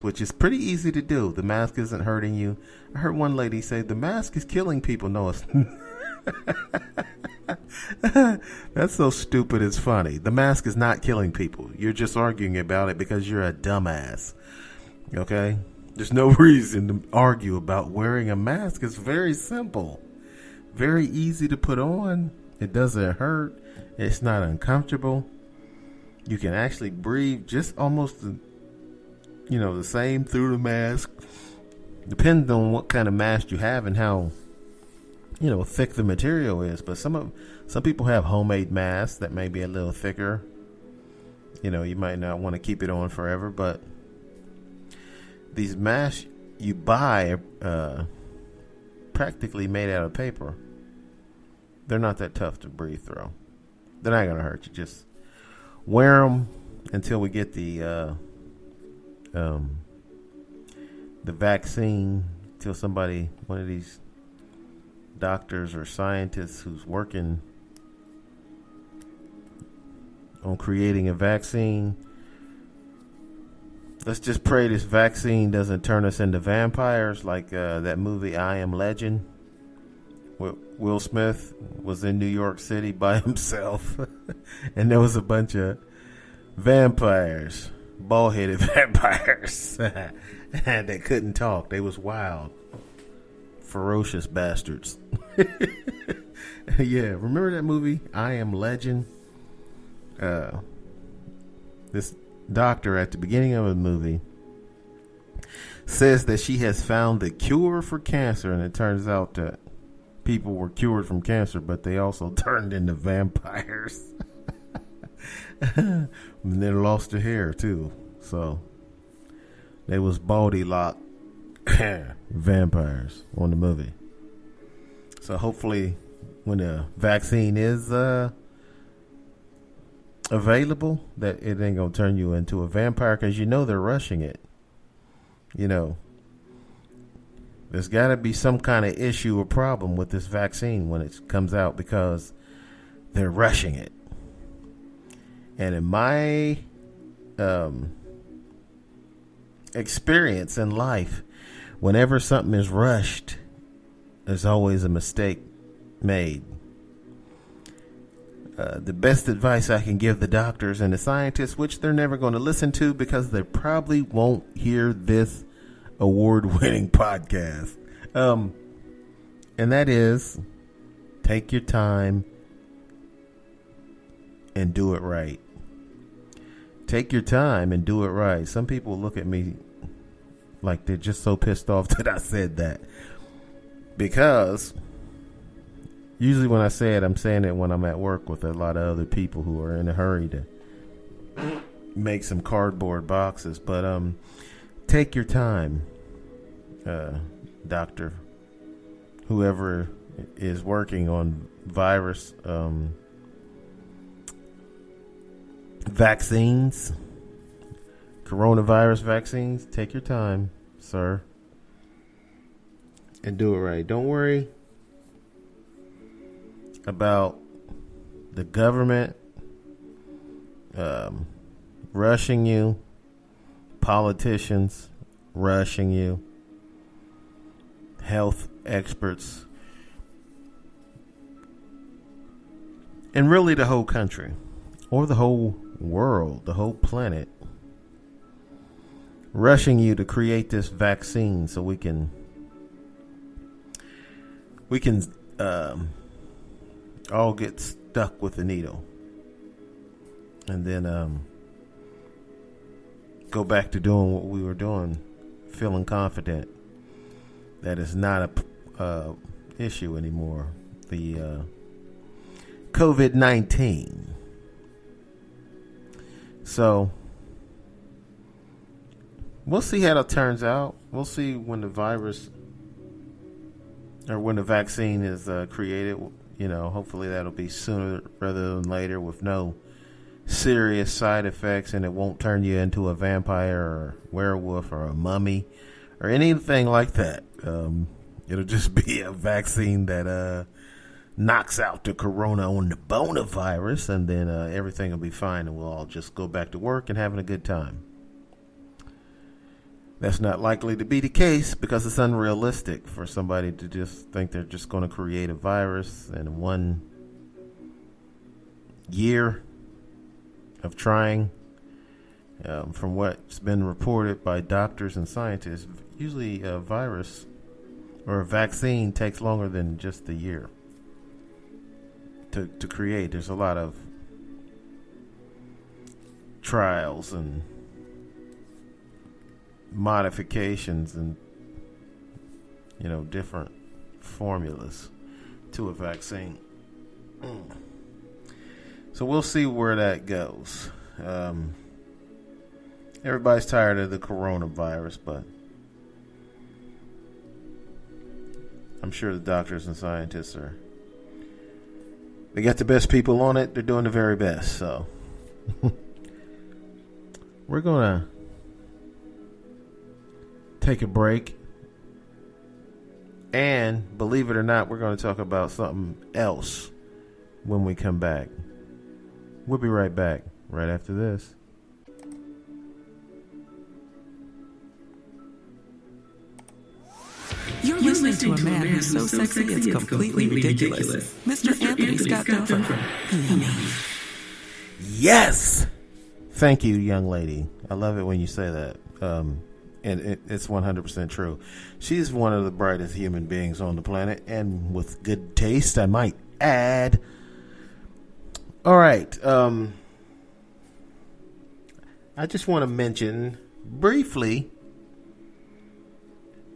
which is pretty easy to do. The mask isn't hurting you. I heard one lady say the mask is killing people. No, it's that's so stupid. It's funny. The mask is not killing people. You're just arguing about it because you're a dumbass. Okay? There's no reason to argue about wearing a mask. It's very simple. Very easy to put on. It doesn't hurt. It's not uncomfortable. You can actually breathe just almost the same through the mask. Depends on what kind of mask you have and how thick the material is. But some people have homemade masks that may be a little thicker. You might not want to keep it on forever, but these masks you buy are practically made out of paper. They're not that tough to breathe through. They're not going to hurt you. Just wear them until we get the vaccine, till one of these doctors or scientists who's working on creating a vaccine. Let's just pray this vaccine doesn't turn us into vampires like that movie I Am Legend. Will Smith was in New York City by himself and there was a bunch of vampires, bald-headed vampires, and they couldn't talk. They was wild, ferocious bastards. Yeah, remember that movie I Am Legend? This doctor at the beginning of the movie says that she has found the cure for cancer, and it turns out that people were cured from cancer, but they also turned into vampires. And they lost their hair too, so they was baldy lock vampires on the movie. So hopefully when the vaccine is available, that it ain't gonna turn you into a vampire, because they're rushing it. There's got to be some kind of issue or problem with this vaccine when it comes out, because they're rushing it. And in my experience in life, whenever something is rushed, there's always a mistake made. The best advice I can give the doctors and the scientists, which they're never going to listen to because they probably won't hear this award-winning podcast, and that is, take your time and do it right. Take your time and do it right. Some people look at me like they're just so pissed off that I said that, because usually when I say it, I'm saying it when I'm at work with a lot of other people who are in a hurry to make some cardboard boxes. But take your time, doctor, whoever is working on virus vaccines, coronavirus vaccines. Take your time, sir, and do it right. Don't worry about the government rushing you, politicians rushing you, health experts, and really the whole country or the whole world, the whole planet, rushing you to create this vaccine so we can all get stuck with the needle and then go back to doing what we were doing, feeling confident that it's not a issue anymore. The COVID-19. So we'll see how it turns out. We'll see when the virus or when the vaccine is created. Hopefully that'll be sooner rather than later with no serious side effects, and it won't turn you into a vampire or werewolf or a mummy or anything like that. It'll just be a vaccine that knocks out the corona on the virus, and then everything will be fine, and we'll all just go back to work and having a good time. That's not likely to be the case because it's unrealistic for somebody to just think they're just going to create a virus in 1 year of trying. From what's been reported by doctors and scientists, usually a virus or a vaccine takes longer than just a year to create. There's a lot of trials and modifications and different formulas to a vaccine. So we'll see where that goes. Everybody's tired of the coronavirus, but I'm sure the doctors and scientists they got the best people on it. They're doing the very best. So we're going to take a break. And believe it or not, we're going to talk about something else when we come back. We'll be right back right after this. You're listening to a man who's so sexy it's completely ridiculous. Mr. Anthony Scott Dunford. Yes! Thank you, young lady. I love it when you say that. And it's 100% true. She's one of the brightest human beings on the planet, and with good taste, I might add. All right. I just want to mention briefly,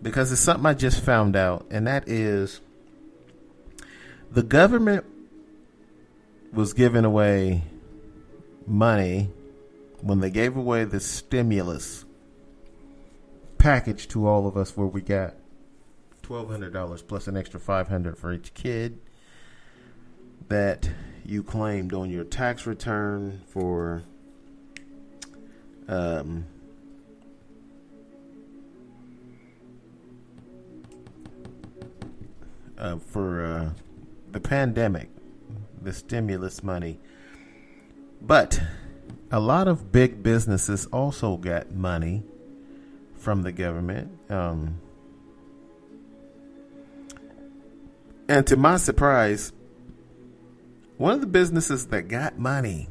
because it's something I just found out, and that is the government was giving away money when they gave away the stimulus package to all of us, where we got $1,200 plus an extra $500 for each kid that you claimed on your tax return for the pandemic, the stimulus money. But a lot of big businesses also got money from the government. And to my surprise, one of the businesses that got money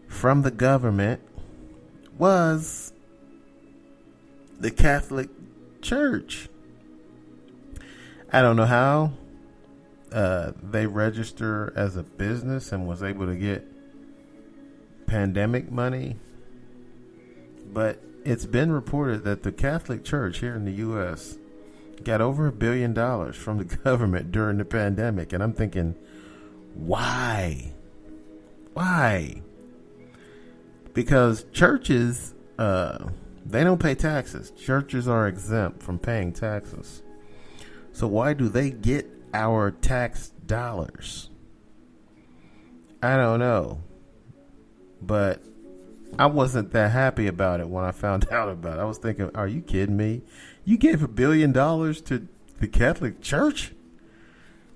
from the government was the Catholic Church. I don't know how they register as a business and was able to get pandemic money, but it's been reported that the Catholic Church here in the U.S. got over $1 billion from the government during the pandemic, and I'm thinking, why? Because churches, they don't pay taxes. Churches are exempt from paying taxes. So why do they get our tax dollars? I don't know. But I wasn't that happy about it when I found out about it. I was thinking, are you kidding me? You gave $1 billion to the Catholic Church?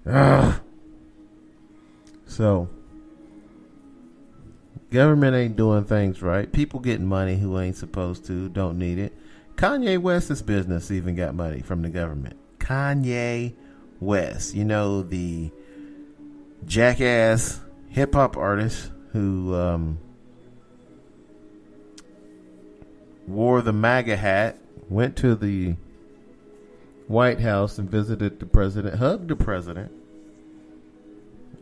Ugh. So, government ain't doing things right. People getting money who ain't supposed to, don't need it. Kanye West's business even got money from the government. Kanye West, the jackass hip hop artist who wore the MAGA hat, went to the White House and visited the president, hugged the president.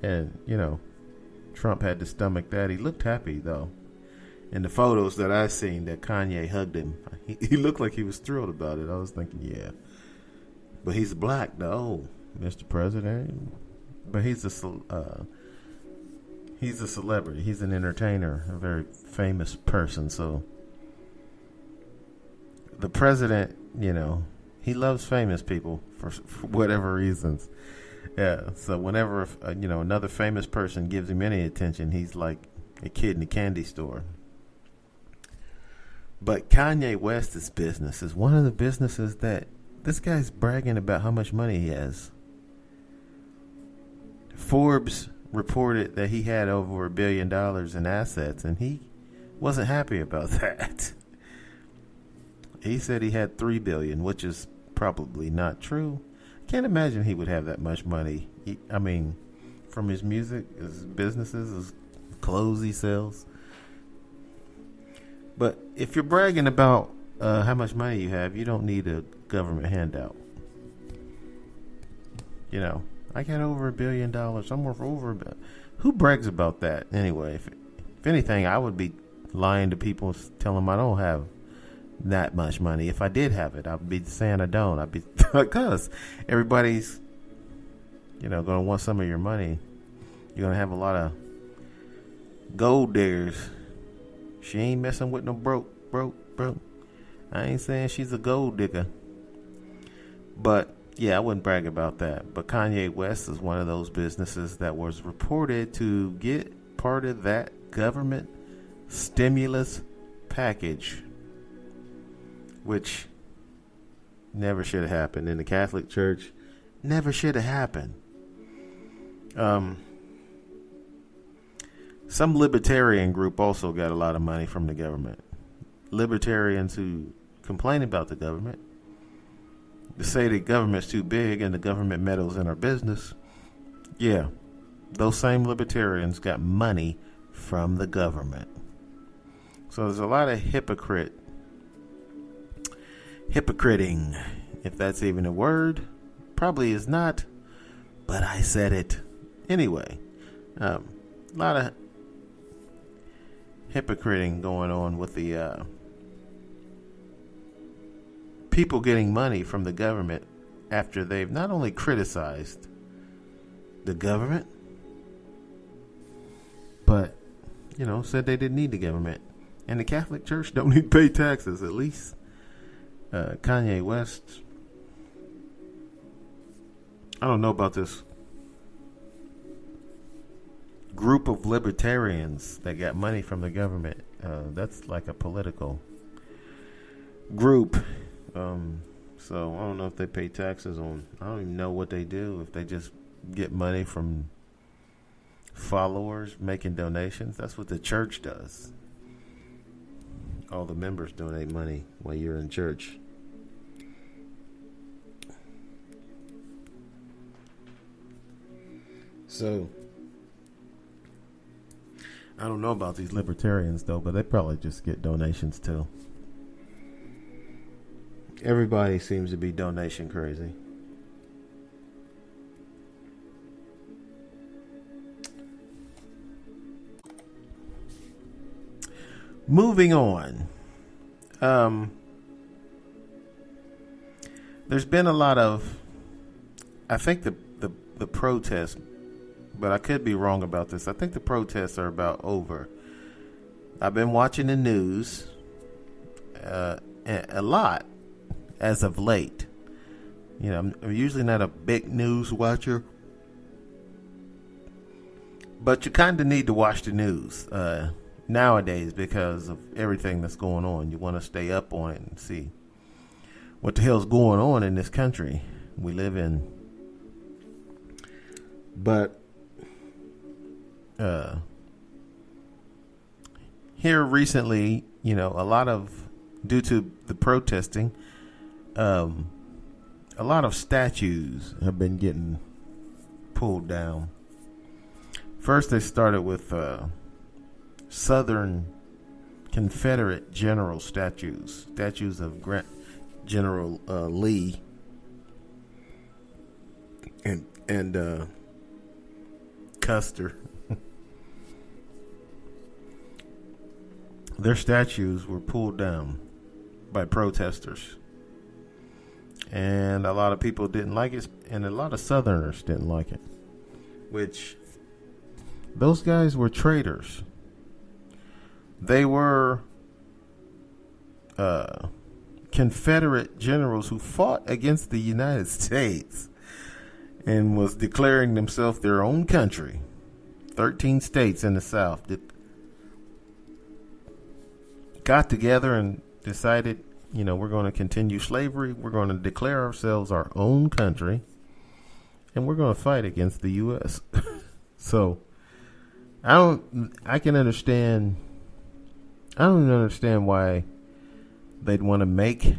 And, Trump had to stomach that. He looked happy, though. In the photos that I seen that Kanye hugged him, he looked like he was thrilled about it. I was thinking, yeah. But he's black, though, Mr. President. But he's a celebrity. He's an entertainer, a very famous person. So the president, he loves famous people for whatever reasons. Yeah. So whenever another famous person gives him any attention, he's like a kid in a candy store. But Kanye West's business is one of the businesses that this guy's bragging about how much money he has. Forbes reported that he had over $1 billion in assets, and he wasn't happy about that. He said he had 3 billion, which is probably not true. Can't imagine he would have that much money. I mean, from his music, his businesses, his clothes he sells. But if you're bragging about how much money you have, you don't need a government handout. You know, I got over $1 billion. I'm worth over $1 billion. Who brags about that anyway? If anything, I would be lying to people, telling them I don't have that much money. If I did have it, I'd be saying I don't. I'd be because everybody's, going to want some of your money. You're going to have a lot of gold diggers. She ain't messing with no broke. I ain't saying she's a gold digger. But yeah, I wouldn't brag about that. But Kanye West is one of those businesses that was reported to get part of that government stimulus package, which never should have happened in the Catholic Church. Never should have happened. Some libertarian group also got a lot of money from the government. Libertarians who complain about the government, to say the government's too big and the government meddles in our business. Yeah, those same libertarians got money from the government. So there's a lot of hypocriting, if that's even a word. Probably is not, but I said it anyway. A lot of hypocriting going on with the people getting money from the government after they've not only criticized the government, but said they didn't need the government. And the Catholic Church don't need to pay taxes. At least Kanye West. I don't know about this group of libertarians that got money from the government. That's like a political group. So I don't know if they pay taxes on. I don't even know what they do. If they just get money from followers making donations. That's what the church does. All the members donate money while you're in church. So I don't know about these libertarians though, but they probably just get donations too. Everybody seems to be donation crazy. Moving on. There's been a lot of, I think the protests, but I could be wrong about this. I think the protests are about over. I've been watching the news a lot as of late. I'm usually not a big news watcher, but you kind of need to watch the news nowadays because of everything that's going on. You want to stay up on it and see what the hell's going on in this country we live in. But here recently, a lot of, due to the protesting, a lot of statues have been getting pulled down. First, they started with Southern Confederate general statues of General Lee and Custer. Their statues were pulled down by protesters. And a lot of people didn't like it, and a lot of Southerners didn't like it. Which, those guys were traitors. They were Confederate generals who fought against the United States and was declaring themselves their own country. 13 states in the South got together and decided, we're going to continue slavery. We're going to declare ourselves our own country, and we're going to fight against the U.S. So I don't even understand why they'd want to make